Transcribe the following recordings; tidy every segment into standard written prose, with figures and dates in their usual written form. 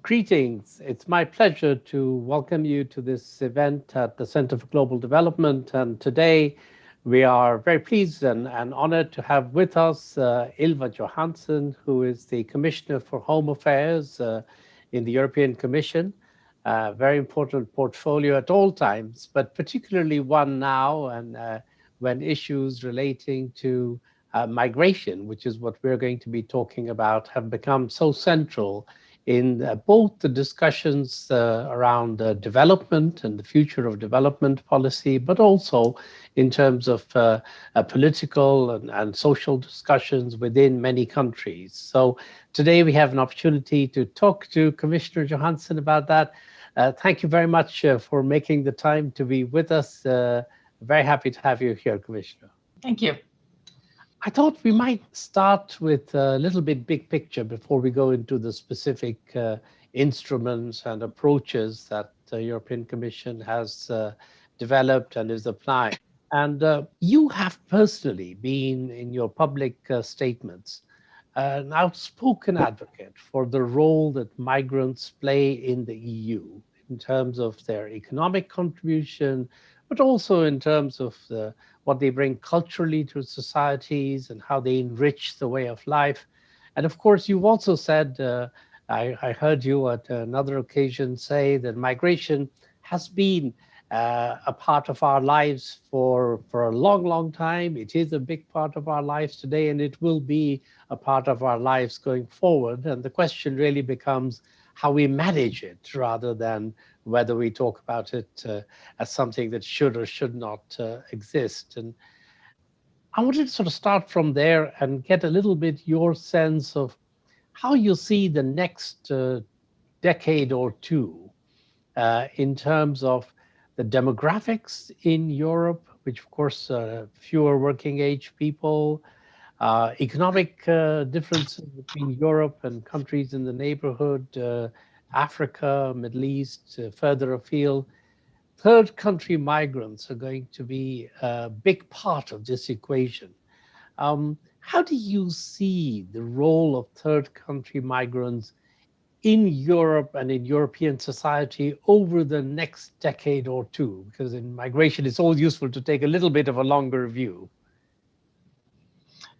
Greetings. It's my pleasure to welcome you to this event at the Center for Global Development. And today we are very pleased and honored to have with us Ylva Johansson, who is the Commissioner for Home Affairs in the European Commission. Very important portfolio at all times, but particularly one now and when issues relating to migration, which is what we're going to be talking about, have become so central in both the discussions around development and the future of development policy, but also in terms of political and social discussions within many countries. So today we have an opportunity to talk to Commissioner Johansson about that. Thank you very much for making the time to be with us. Very happy to have you here, Commissioner. Thank you. I thought we might start with a little bit big picture before we go into the specific instruments and approaches that the European Commission has developed and is applying. And you have personally been, in your public statements, an outspoken advocate for the role that migrants play in the EU in terms of their economic contribution, but also in terms of what they bring culturally to societies and how they enrich the way of life. And of course, you've also said, I heard you at another occasion say that migration has been a part of our lives for a long, long time. It is a big part of our lives today, and it will be a part of our lives going forward. And the question really becomes how we manage it rather than whether we talk about it as something that should or should not exist. And I wanted to sort of start from there and get a little bit your sense of how you see the next decade or two in terms of the demographics in Europe, which of course fewer working age people, economic differences between Europe and countries in the neighborhood, Africa, Middle East, further afield. Third country migrants are going to be a big part of this equation. How do you see the role of third country migrants in Europe and in European society over the next decade or two? Because in migration, it's always useful to take a little bit of a longer view.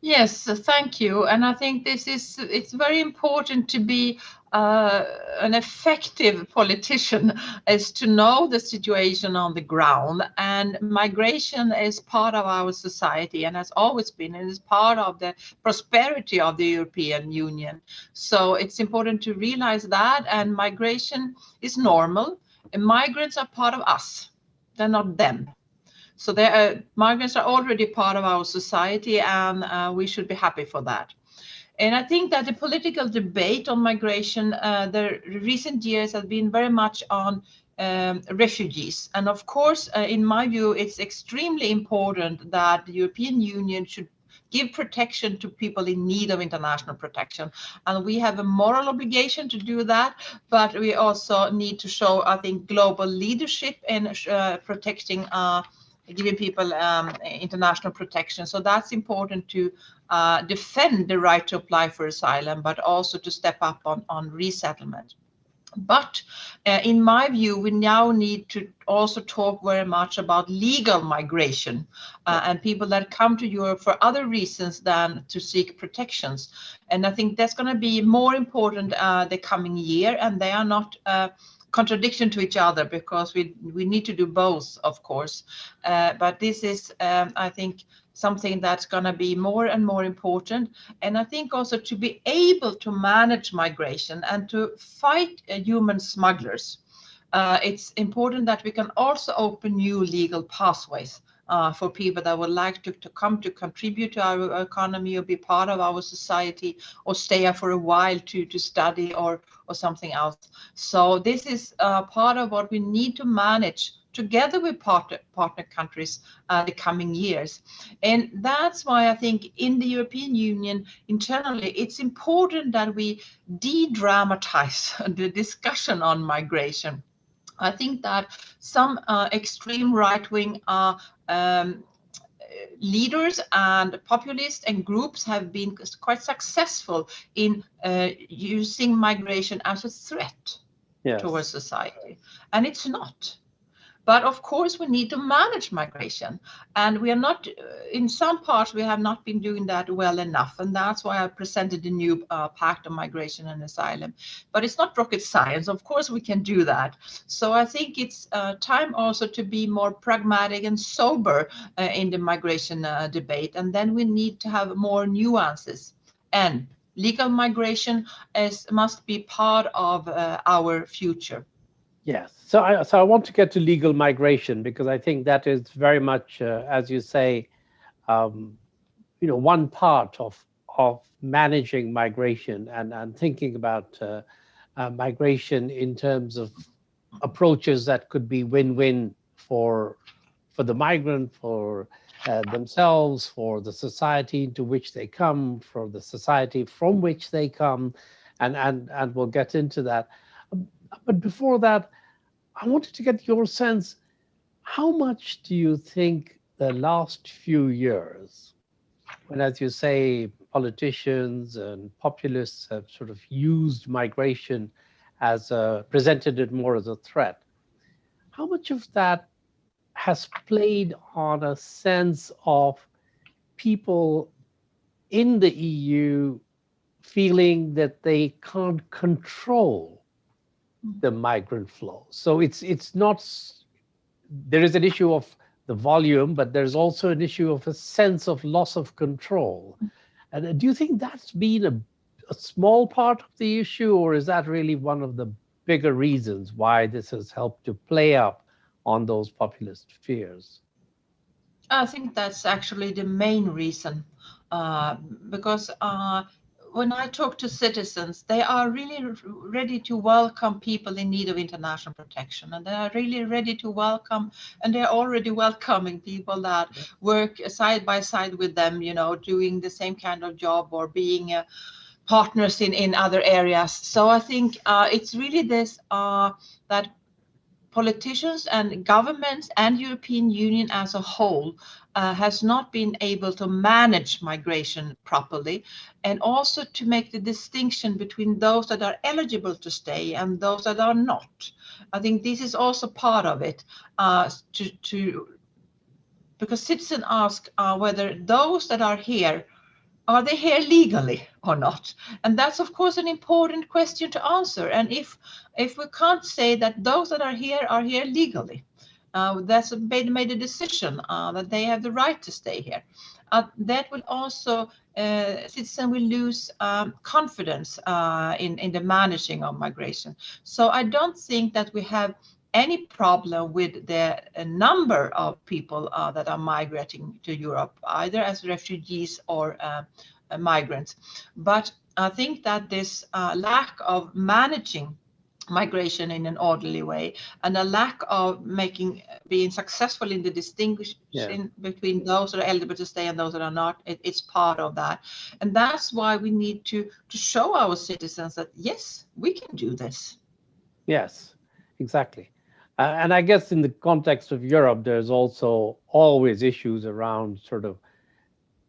Yes, thank you. And I think it's very important to be an effective politician is to know the situation on the ground, and migration is part of our society and has always been, and is part of the prosperity of the European Union. So it's important to realize that, and migration is normal, and migrants are part of us, they're not them. So migrants are already part of our society, and we should be happy for that. And I think that the political debate on migration, the recent years has been very much on refugees. And of course, in my view, it's extremely important that the European Union should give protection to people in need of international protection. And we have a moral obligation to do that, but we also need to show, I think, global leadership in protecting giving people international protection. So that's important to defend the right to apply for asylum, but also to step up on resettlement. But in my view, we now need to also talk very much about legal migration and people that come to Europe for other reasons than to seek protections. And I think that's going to be more important the coming year, and they are not contradiction to each other, because we need to do both, of course. But this is, I think, something that's going to be more and more important. And I think also to be able to manage migration and to fight human smugglers, it's important that we can also open new legal pathways for people that would like to come to contribute to our economy or be part of our society or stay here for a while to study or something else. So this is part of what we need to manage together with partner countries the coming years. And that's why I think in the European Union internally, it's important that we de-dramatize the discussion on migration. I think that some extreme right-wing leaders and populists and groups have been quite successful in using migration as a threat towards society, and it's not. But of course, we need to manage migration, and we are not, in some parts, we have not been doing that well enough, and that's why I presented the new Pact on Migration and Asylum. But it's not rocket science. Of course, we can do that. So I think it's time also to be more pragmatic and sober in the migration debate, and then we need to have more nuances. And legal migration must be part of our future. Yes, so I want to get to legal migration, because I think that is very much, as you say, one part of managing migration and thinking about migration in terms of approaches that could be win-win for the migrant, for themselves, for the society into which they come, for the society from which they come, and we'll get into that. But before that, I wanted to get your sense, how much do you think the last few years, when, as you say, politicians and populists have sort of used migration as presented it more as a threat, how much of that has played on a sense of people in the EU feeling that they can't control the migrant flow? So it's not, there is an issue of the volume, but there's also an issue of a sense of loss of control. And do you think that's been a small part of the issue, or is that really one of the bigger reasons why this has helped to play up on those populist fears? I think that's actually the main reason, because when I talk to citizens, they are really ready to welcome people in need of international protection, and they are really ready to welcome, and they're already welcoming people that work side by side with them, doing the same kind of job or being partners in other areas. So I think it's really this that politicians and governments and European Union as a whole has not been able to manage migration properly, and also to make the distinction between those that are eligible to stay and those that are not. I think this is also part of it, because citizens ask whether those that are here, are they here legally or not? And that's, of course, an important question to answer. And if we can't say that those that are here legally, that's made a decision that they have the right to stay here, that will also, citizens will lose confidence in the managing of migration. So I don't think that we have any problem with the number of people that are migrating to Europe, either as refugees or migrants. But I think that this lack of managing migration in an orderly way, and a lack of being successful in the distinction between those that are eligible to stay and those that are not, it's part of that. And that's why we need to show our citizens that, yes, we can do this. Yes, exactly. And I guess in the context of Europe, there's also always issues around sort of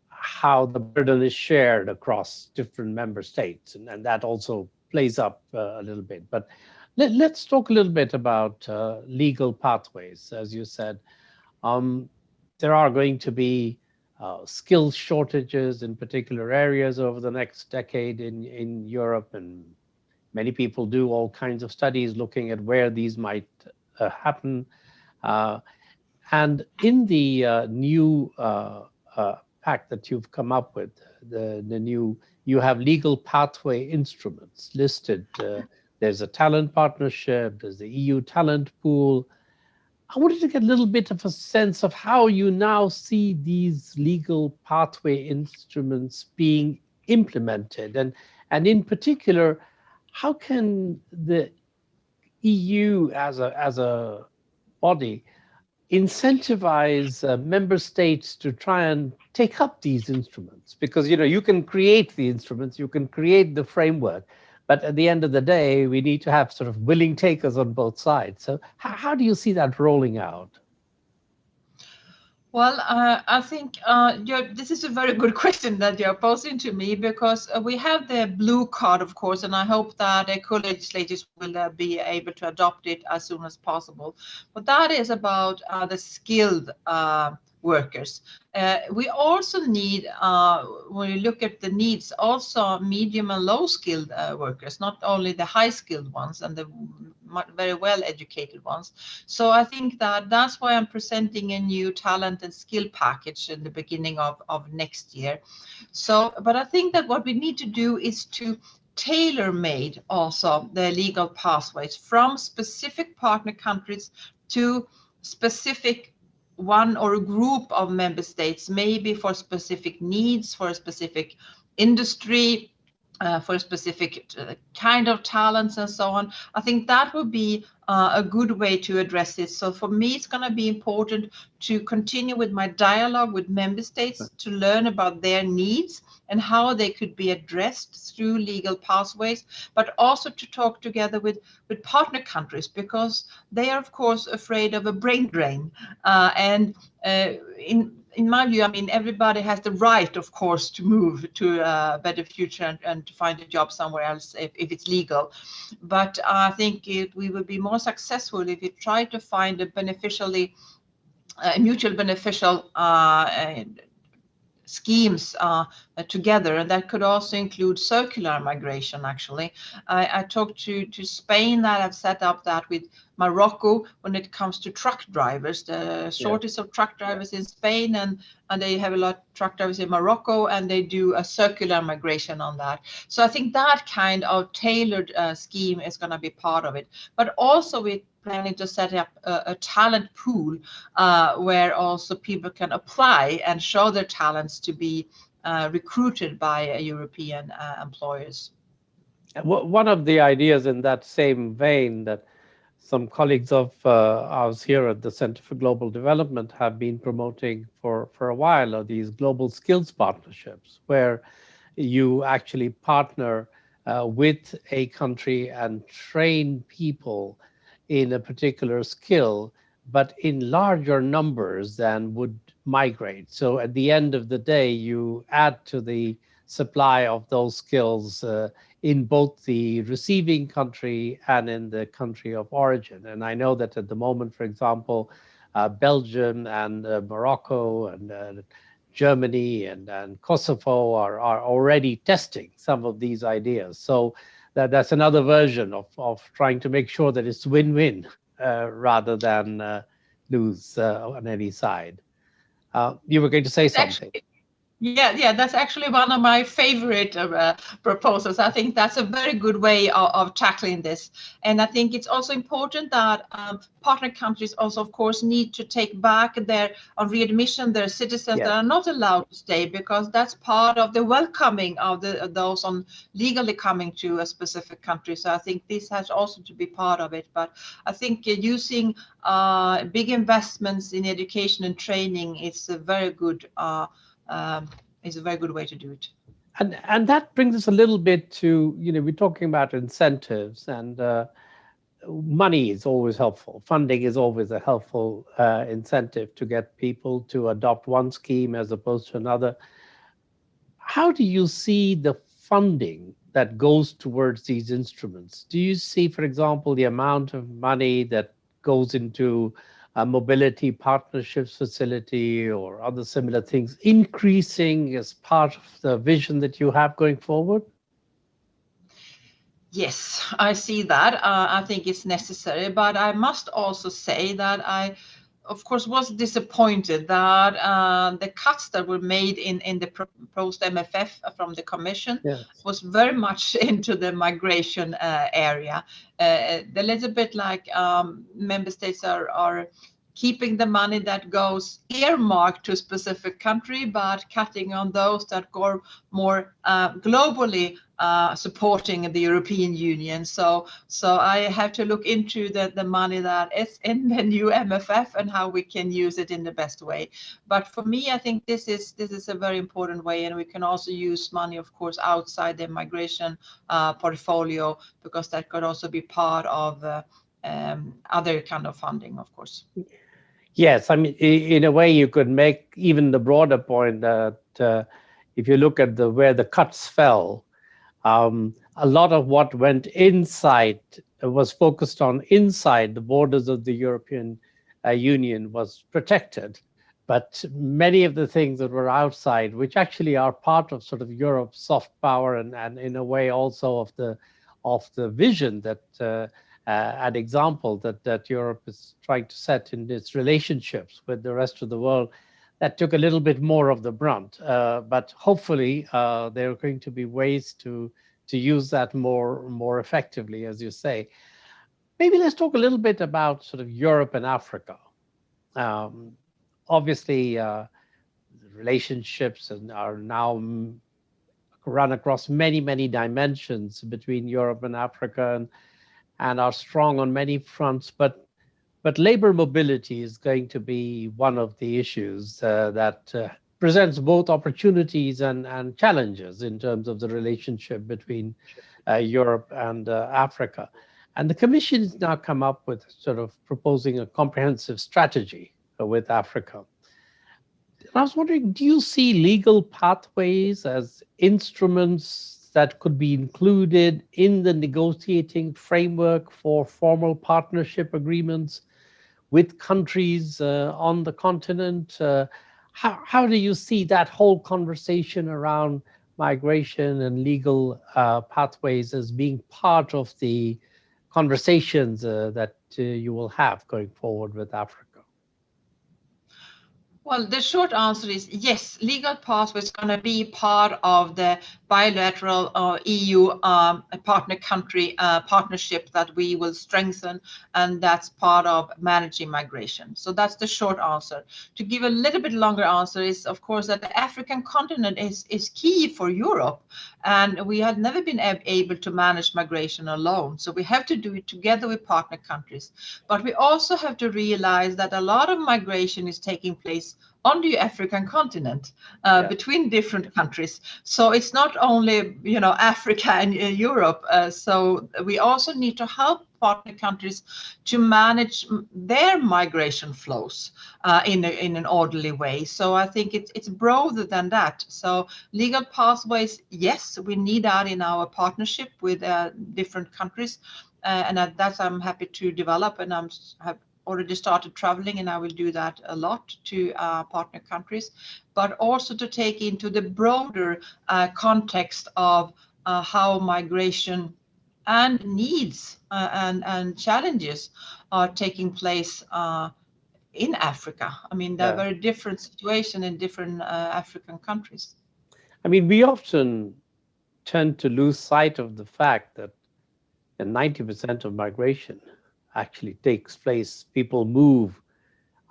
how the burden is shared across different member states. And that also plays up a little bit. But let's talk a little bit about legal pathways. As you said, there are going to be skill shortages in particular areas over the next decade in Europe. And many people do all kinds of studies looking at where these might happen. And in the new pact that you've come up with, you have legal pathway instruments listed. There's a talent partnership, there's the EU talent pool. I wanted to get a little bit of a sense of how you now see these legal pathway instruments being implemented, and in particular, how can the EU as a body incentivize member states to try and take up these instruments? Because you can create the instruments, you can create the framework, but at the end of the day, we need to have sort of willing takers on both sides. So how do you see that rolling out? Well, I think this is a very good question that you're posing to me, because we have the blue card, of course, and I hope that co-legislators will be able to adopt it as soon as possible. But that is about the skilled workers. We also need, when you look at the needs, also medium and low skilled workers, not only the high skilled ones and the very well educated ones. So I think that that's why I'm presenting a new talent and skill package in the beginning of next year. So, but I think that what we need to do is to tailor-made also the legal pathways from specific partner countries to specific one or a group of member states, maybe for specific needs, for a specific industry, for a specific kind of talents and so on. I think that would be a good way to address it. So for me, it's going to be important to continue with my dialogue with member states to learn about their needs and how they could be addressed through legal pathways, but also to talk together with partner countries, because they are, of course, afraid of a brain drain. In my view, I mean, everybody has the right, of course, to move to a better future and to find a job somewhere else if it's legal. But I think we would be more successful if we try to find a mutual beneficial schemes together, and that could also include circular migration. Actually, I talked to Spain that have set up that with Morocco when it comes to truck drivers. The shortage of truck drivers in Spain, and they have a lot of truck drivers in Morocco, and they do a circular migration on that. So I think that kind of tailored scheme is going to be part of it. But also we're planning to set up a talent pool where also people can apply and show their talents to be recruited by European employers. One of the ideas in that same vein that some colleagues of ours here at the Center for Global Development have been promoting for a while are these global skills partnerships, where you actually partner with a country and train people in a particular skill, but in larger numbers than would migrate. So at the end of the day, you add to the supply of those skills in both the receiving country and in the country of origin. And I know that at the moment, for example, Belgium and Morocco and Germany and Kosovo are already testing some of these ideas. So that's another version of trying to make sure that it's win-win rather than lose on any side. You were going to say something. Yeah, that's actually one of my favorite proposals. I think that's a very good way of tackling this. And I think it's also important that partner countries also, of course, need to take back on readmission their citizens that are not allowed to stay, because that's part of the welcoming of those on legally coming to a specific country. So I think this has also to be part of it. But I think using big investments in education and training is a very good way to do it. And that brings us a little bit to, we're talking about incentives, and money is always helpful. Funding is always a helpful incentive to get people to adopt one scheme as opposed to another. How do you see the funding that goes towards these instruments? Do you see, for example, the amount of money that goes into a mobility partnerships facility or other similar things increasing as part of the vision that you have going forward? Yes, I see that. I think it's necessary, but I must also say that I, of course, was disappointed that the cuts that were made in the proposed MFF from the Commission was very much into the migration area. A little bit like member states are keeping the money that goes earmarked to a specific country, but cutting on those that go more globally supporting the European Union. So I have to look into the money that is in the new MFF and how we can use it in the best way. But for me, I think this is a very important way, and we can also use money, of course, outside the migration portfolio, because that could also be part of other kind of funding, of course. Yes, I mean, in a way, you could make even the broader point that if you look at where the cuts fell, a lot of what went inside was focused on inside the borders of the European Union was protected. But many of the things that were outside, which actually are part of sort of Europe's soft power and in a way also of the vision that an example that Europe is trying to set in its relationships with the rest of the world, that took a little bit more of the brunt. But hopefully there are going to be ways to use that more effectively, as you say. Maybe let's talk a little bit about sort of Europe and Africa. Obviously, relationships are now run across many dimensions between Europe and Africa, and are strong on many fronts. But labor mobility is going to be one of the issues that presents both opportunities and challenges in terms of the relationship between Europe and Africa. And the Commission has now come up with sort of proposing a comprehensive strategy with Africa. And I was wondering, do you see legal pathways as instruments that could be included in the negotiating framework for formal partnership agreements with countries on the continent? How do you see that whole conversation around migration and legal pathways as being part of the conversations that you will have going forward with Africa? Well, the short answer is yes, legal pathway is going to be part of the bilateral EU partner country partnership that we will strengthen, and that's part of managing migration. So that's the short answer. To give a little bit longer answer is, of course, that the African continent is key for Europe, and we had never been able to manage migration alone. So we have to do it together with partner countries. But we also have to realize that a lot of migration is taking place on the African continent between different countries. So it's not only, Africa and Europe. So we also need to help partner countries to manage their migration flows in an orderly way. So I think it's broader than that. So legal pathways, yes, we need that in our partnership with different countries. And that I'm happy to develop, and have already started traveling, and I will do that a lot to partner countries, but also to take into the broader context of how migration and needs and challenges are taking place in Africa. I mean, there are very different situations in different African countries. I mean, we often tend to lose sight of the fact that 90% of migration actually takes place. People move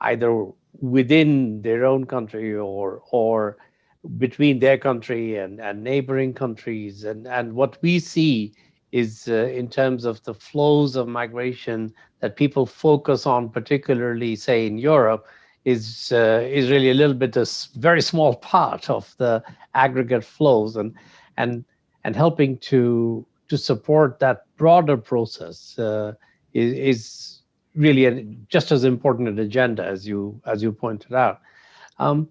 either within their own country or between their country and neighboring countries. And what we see is in terms of the flows of migration that people focus on, particularly, say, in Europe, is really a little bit a very small part of the aggregate flows, and helping to support that broader process is really just as important an agenda as you pointed out. I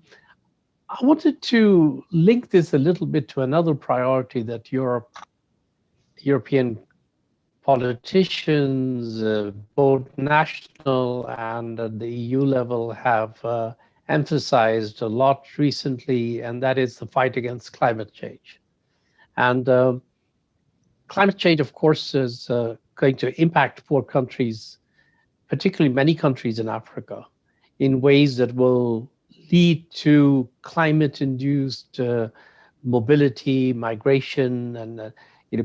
wanted to link this a little bit to another priority that European politicians, both national and at the EU level, have emphasized a lot recently, and that is the fight against climate change. And climate change, of course, is going to impact poor countries, particularly many countries in Africa, in ways that will lead to climate-induced mobility, migration, and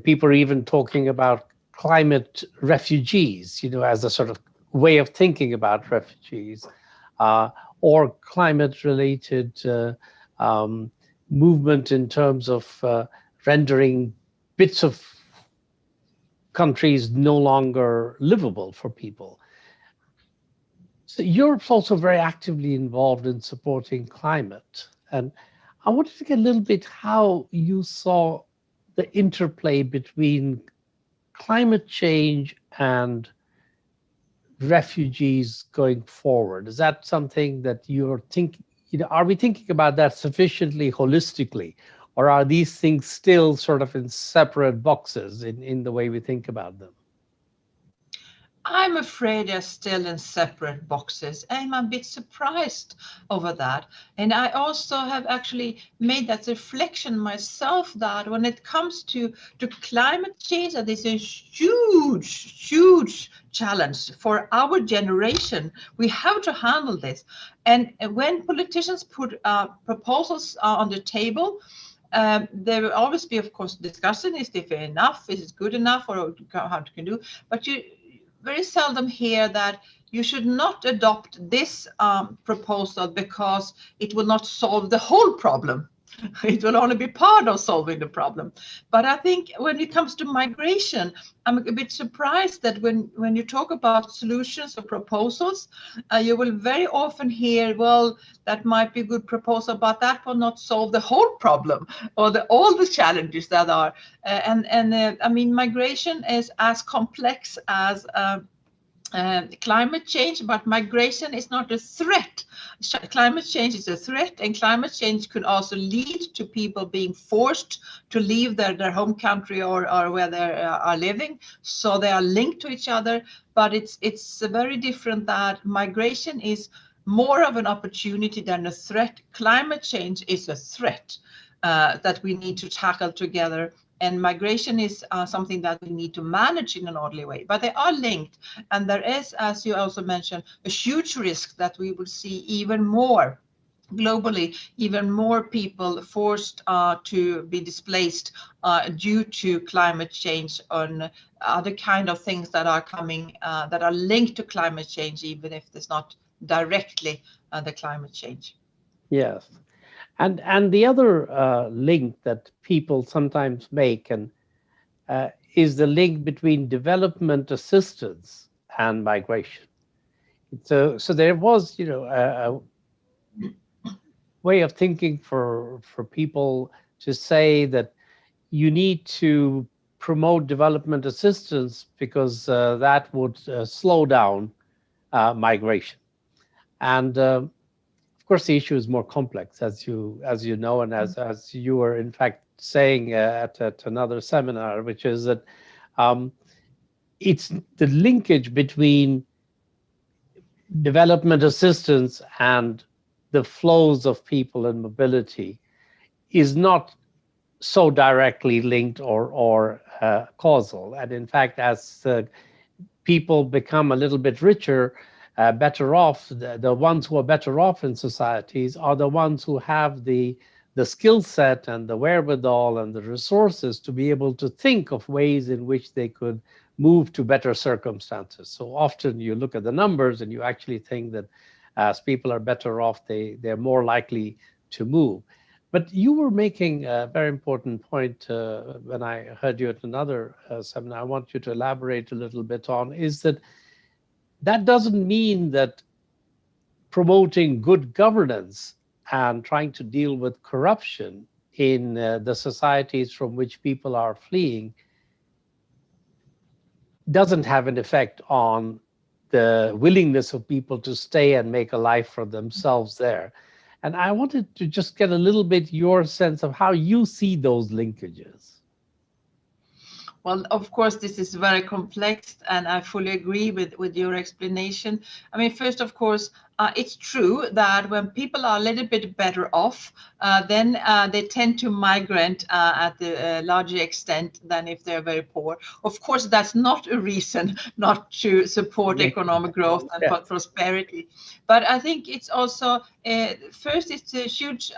people are even talking about climate refugees, as a sort of way of thinking about refugees, or climate-related movement in terms of rendering bits of countries no longer livable for people. So Europe's also very actively involved in supporting climate. And I wanted to get a little bit how you saw the interplay between climate change and refugees going forward? Is that something that you're thinking, are we thinking about that sufficiently holistically, or are these things still sort of in separate boxes in the way we think about them? I'm afraid they're still in separate boxes. I'm a bit surprised over that. And I also have actually made that reflection myself, that when it comes to climate change, that is a huge challenge for our generation. We have to handle this. And when politicians put proposals on the table, there will always be, of course, discussion: is it enough? Is it good enough? Or how to can do? But you very seldom hear that you should not adopt this proposal because it will not solve the whole problem. It will only be part of solving the problem. But I think when it comes to migration, I'm a bit surprised that when you talk about solutions or proposals, you will very often hear, well, that might be a good proposal, but that will not solve the whole problem or all the challenges that are. I mean, migration is as complex as climate change, but migration is not a threat. Climate change is a threat, and climate change could also lead to people being forced to leave their home country or where they are living. So they are linked to each other, but it's very different. That migration is more of an opportunity than a threat. Climate change is a threat that we need to tackle together. And migration is something that we need to manage in an orderly way, but they are linked. And there is, as you also mentioned, a huge risk that we will see even more globally, even more people forced to be displaced due to climate change, on other kind of things that are coming that are linked to climate change, even if it's not directly the climate change. Yes. And the other link that people sometimes make is the link between development assistance and migration. So there was, a way of thinking for people to say that you need to promote development assistance because that would slow down migration. And of course, the issue is more complex, as you know, and as you were in fact saying at another seminar, which is that it's the linkage between development assistance and the flows of people and mobility is not so directly linked or causal. And in fact, as people become a little bit richer, better off, the ones who are better off in societies are the ones who have the skill set and the wherewithal and the resources to be able to think of ways in which they could move to better circumstances. So often you look at the numbers and you actually think that as people are better off, they're more likely to move. But you were making a very important point when I heard you at another seminar. I want you to elaborate a little bit on, is that doesn't mean that promoting good governance and trying to deal with corruption in the societies from which people are fleeing doesn't have an effect on the willingness of people to stay and make a life for themselves there. And I wanted to just get a little bit your sense of how you see those linkages. Well, of course, this is very complex, and I fully agree with your explanation. I mean, first, of course, it's true that when people are a little bit better off, then they tend to migrate at a larger extent than if they're very poor. Of course, that's not a reason not to support economic growth and prosperity. But I think it's also, first, it's a huge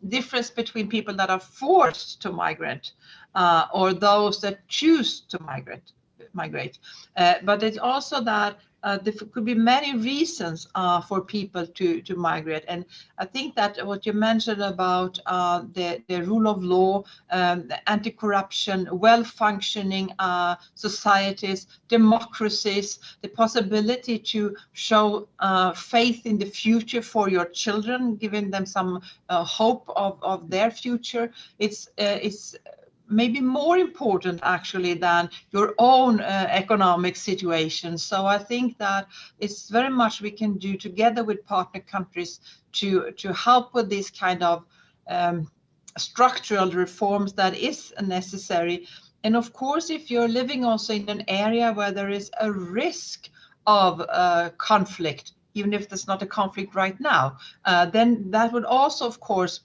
difference between people that are forced to migrate or those that choose to migrate. But it's also that there could be many reasons for people to migrate. And I think that what you mentioned about the rule of law, the anti-corruption, well-functioning societies, democracies, the possibility to show faith in the future for your children, giving them some hope of their future, it's maybe more important actually than your own economic situation. So I think that it's very much we can do together with partner countries to help with this kind of structural reforms that is necessary. And of course, if you're living also in an area where there is a risk of conflict, even if there's not a conflict right now, then that would also, of course,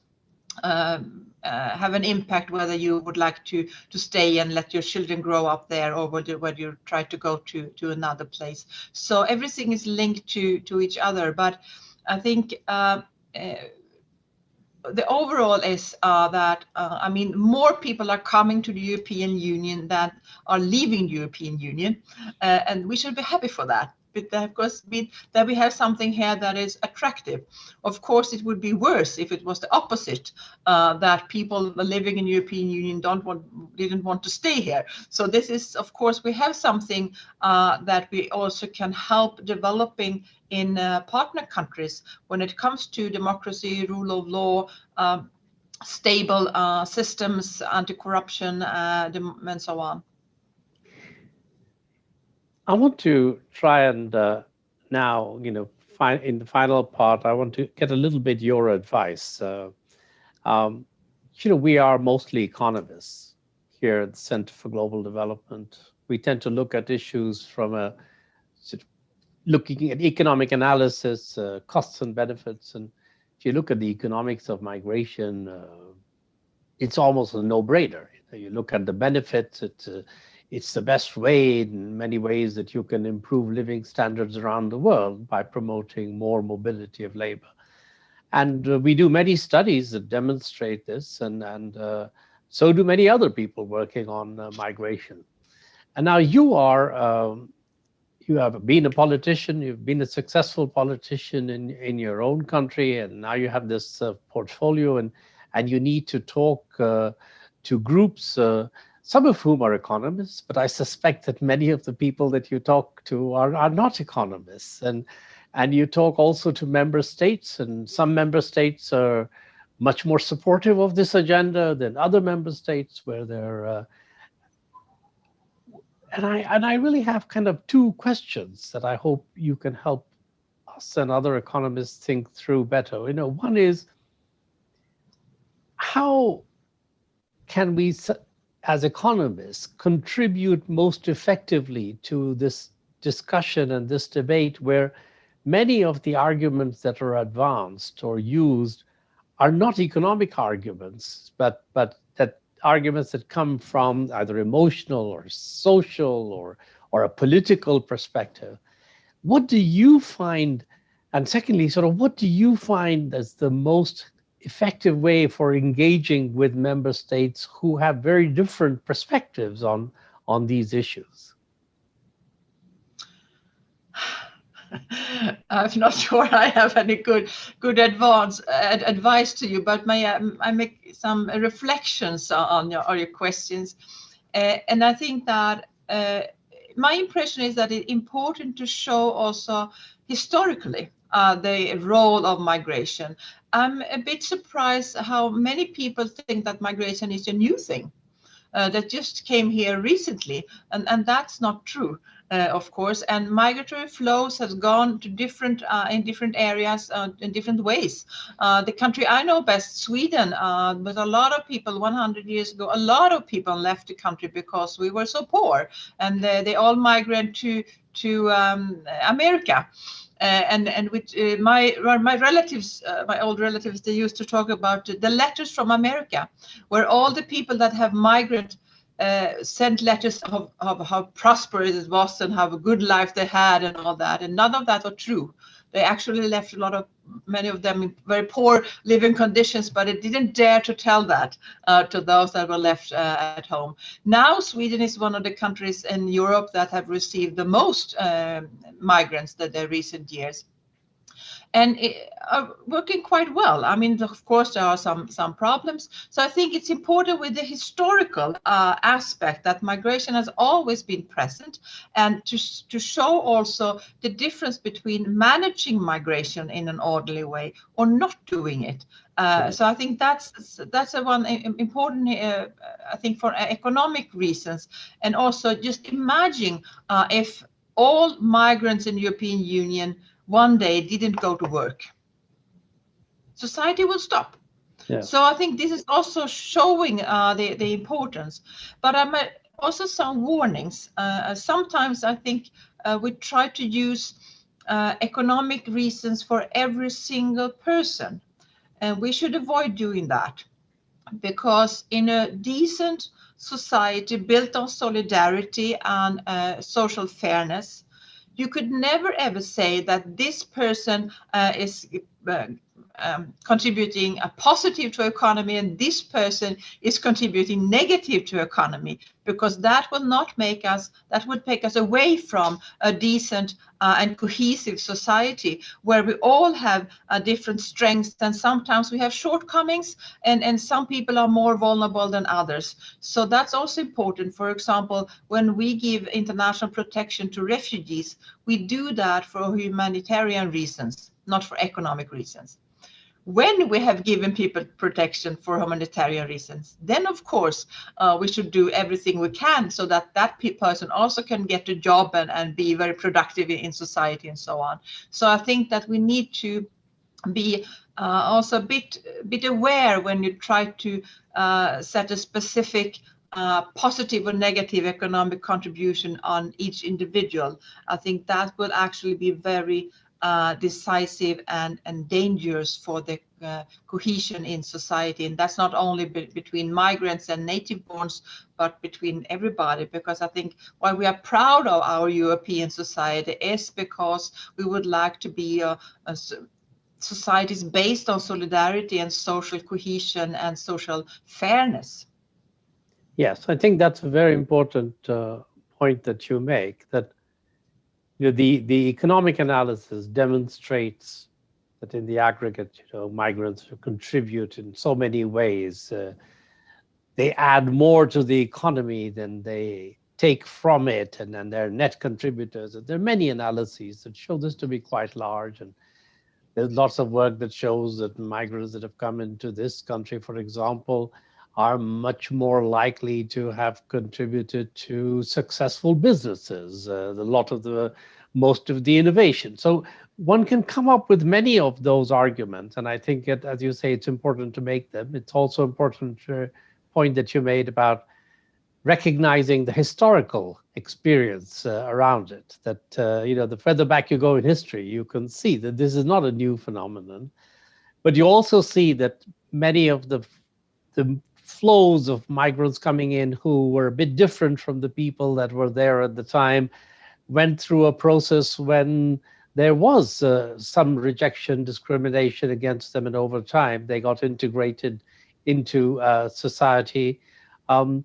have an impact whether you would like to stay and let your children grow up there, or whether you try to go to another place. So everything is linked to each other. But I think the overall is that I mean, more people are coming to the European Union than are leaving the European Union, and we should be happy for that. But of course, that we have something here that is attractive. Of course, it would be worse if it was the opposite, that people living in the European Union didn't want to stay here. So this is, of course, we have something that we also can help developing in partner countries when it comes to democracy, rule of law, stable systems, anti-corruption, and so on. I want to try and now, in the final part, I want to get a little bit your advice. We are mostly economists here at the Center for Global Development. We tend to look at issues from a looking at economic analysis, costs and benefits. And if you look at the economics of migration, it's almost a no-brainer. You look at the benefits, it's the best way in many ways that you can improve living standards around the world by promoting more mobility of labor. And we do many studies that demonstrate this, and so do many other people working on migration. And now you have been a politician, you've been a successful politician in your own country, and now you have this portfolio, and you need to talk to groups, some of whom are economists, but I suspect that many of the people that you talk to are not economists. And you talk also to member states, and some member states are much more supportive of this agenda than other member states where they're and I really have kind of two questions that I hope you can help us and other economists think through better. One is, how can we, as economists, contribute most effectively to this discussion and this debate where many of the arguments that are advanced or used are not economic arguments, but that arguments that come from either emotional or social or a political perspective. What do you find, and secondly, what do you find as the most effective way for engaging with member states who have very different perspectives on these issues? I'm not sure I have any good advice to you, but may I make some reflections on your questions. And I think that my impression is that it's important to show also historically the role of migration. I'm a bit surprised how many people think that migration is a new thing that just came here recently, and that's not true. Of course, and migratory flows has gone to different in different areas in different ways. The country I know best, Sweden, but a lot of people 100 years ago, a lot of people left the country because we were so poor, and they all migrated to America. And with my relatives, my old relatives, they used to talk about the letters from America, where all the people that have migrated sent letters of how prosperous it was and how a good life they had and all that. And none of that was true. They actually left many of them in very poor living conditions, but it didn't dare to tell that to those that were left at home. Now, Sweden is one of the countries in Europe that have received the most migrants in the recent years. And are working quite well. I mean, of course, there are some problems. So I think it's important with the historical aspect that migration has always been present, and to show also the difference between managing migration in an orderly way or not doing it. So I think that's a one important, I think, for economic reasons. And also just imagine if all migrants in the European Union one day didn't go to work. Society will stop. Yeah. So I think this is also showing the importance. But also some warnings. Sometimes I think we try to use economic reasons for every single person. And we should avoid doing that, because in a decent society built on solidarity and social fairness, you could never ever say that this person is contributing a positive to economy and this person is contributing negative to economy, because that will not make us, that would take us away from a decent and cohesive society where we all have different strengths, and sometimes we have shortcomings, and some people are more vulnerable than others. So that's also important. For example, when we give international protection to refugees, we do that for humanitarian reasons, not for economic reasons. When we have given people protection for humanitarian reasons, then of course we should do everything we can so that that person also can get a job and be very productive in society and so on. So I think that we need to be also a bit aware when you try to set a specific positive or negative economic contribution on each individual. I think that will actually be very decisive and dangerous for the cohesion in society. And that's not only between migrants and native borns, but between everybody. Because I think why we are proud of our European society is because we would like to be societies based on solidarity and social cohesion and social fairness. Yes, I think that's a very important point that you make, that the economic analysis demonstrates that in the aggregate, migrants contribute in so many ways. They add more to the economy than they take from it, and then they're net contributors. And there are many analyses that show this to be quite large. And there's lots of work that shows that migrants that have come into this country, for example, are much more likely to have contributed to successful businesses, most of the innovation. So one can come up with many of those arguments, and I think, as you say, it's important to make them. It's also important point that you made about recognizing the historical experience around it, that the further back you go in history, you can see that this is not a new phenomenon. But you also see that many of the flows of migrants coming in who were a bit different from the people that were there at the time went through a process when there was some rejection, discrimination against them, and over time they got integrated into society. And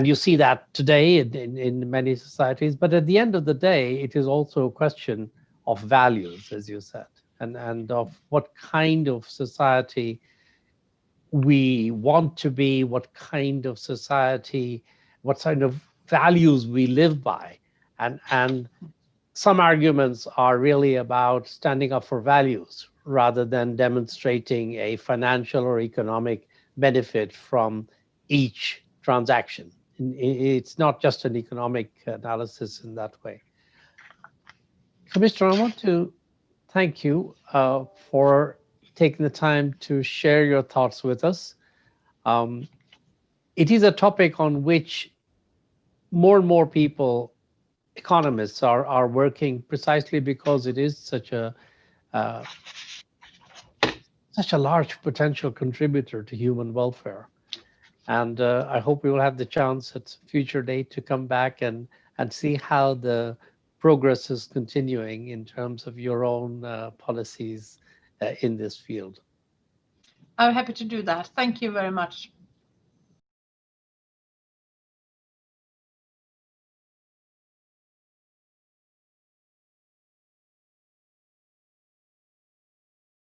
you see that today in many societies. But at the end of the day, it is also a question of values, as you said, and of what kind of society we want to be, what kind of society, what kind of values we live by. And some arguments are really about standing up for values rather than demonstrating a financial or economic benefit from each transaction. It's not just an economic analysis in that way. Commissioner, I want to thank you for taking the time to share your thoughts with us. It is a topic on which more and more people, economists, are working, precisely because it is such a large potential contributor to human welfare. And I hope we will have the chance at a future date to come back and see how the progress is continuing in terms of your own policies in this field. I'm happy to do that. Thank you very much.